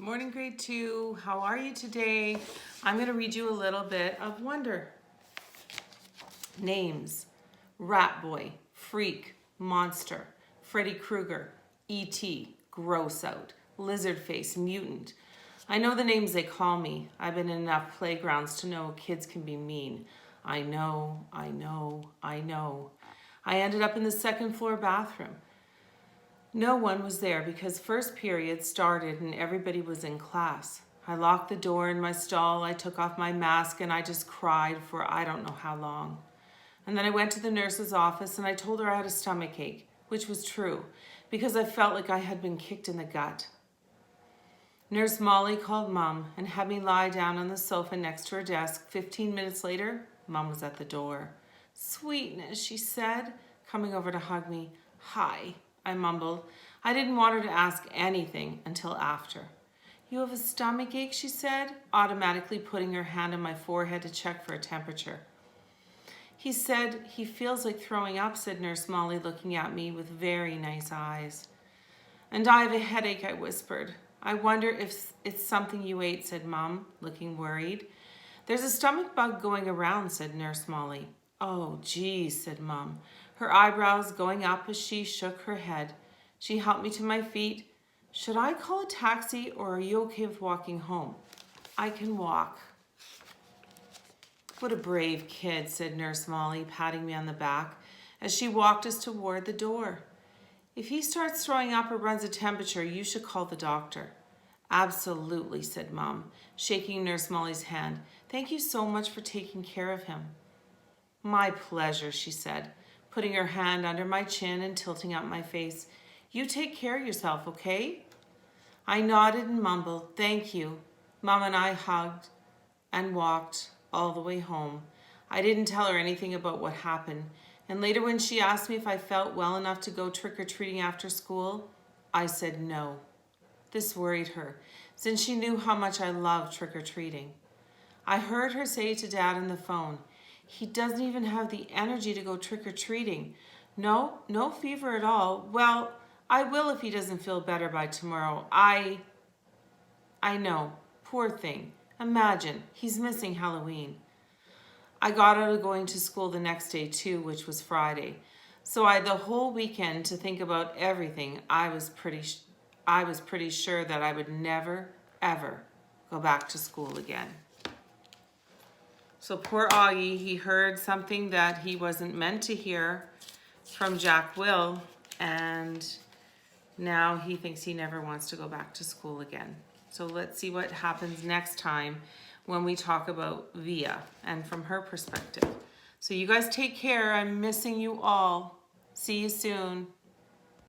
Good morning, grade 2. How are you today? I'm going to read you a little bit of wonder. Names: Rat Boy, Freak, Monster, Freddy Krueger, E.T., Gross Out, Lizard Face, Mutant. I know the names they call me. I've been in enough playgrounds to know kids can be mean. I know. I ended up in the second floor bathroom. No one was there because first period started and everybody was in class. I locked the door in my stall, I took off my mask, and I just cried for I don't know how long. And then I went to the nurse's office and I told her I had a stomach ache, which was true, because I felt like I had been kicked in the gut. Nurse Molly called Mom and had me lie down on the sofa next to her desk. 15 minutes later, Mom was at the door. "Sweetness," she said, coming over to hug me. "Hi," I mumbled. I didn't want her to ask anything until after. "You have a stomach ache," she said, automatically putting her hand on my forehead to check for a temperature. "He said he feels like throwing up," said Nurse Molly, looking at me with very nice eyes. "And I have a headache," I whispered. "I wonder if it's something you ate," said Mom, looking worried. "There's a stomach bug going around," said Nurse Molly. "Oh, geez," said Mom, her eyebrows going up as she shook her head. She helped me to my feet. "Should I call a taxi or are you okay with walking home?" "I can walk." "What a brave kid," said Nurse Molly, patting me on the back as she walked us toward the door. "If he starts throwing up or runs a temperature, you should call the doctor." "Absolutely," said Mom, shaking Nurse Molly's hand. "Thank you so much for taking care of him." "My pleasure," she said, putting her hand under my chin and tilting up my face. "You take care of yourself, okay?" I nodded and mumbled, "Thank you." Mom and I hugged and walked all the way home. I didn't tell her anything about what happened. And later when she asked me if I felt well enough to go trick-or-treating after school, I said no. This worried her, since she knew how much I loved trick-or-treating. I heard her say to Dad on the phone, "He doesn't even have the energy to go trick-or-treating. No fever at all. Well, I will if he doesn't feel better by tomorrow. I know. Poor thing. Imagine, he's missing Halloween." I got out of going to school the next day too, which was Friday. So I had the whole weekend to think about everything. I was pretty sure that I would never, ever go back to school again. So poor Augie, he heard something that he wasn't meant to hear from Jack Will, and now he thinks he never wants to go back to school again. So let's see what happens next time when we talk about Via and from her perspective. So you guys take care. I'm missing you all. See you soon.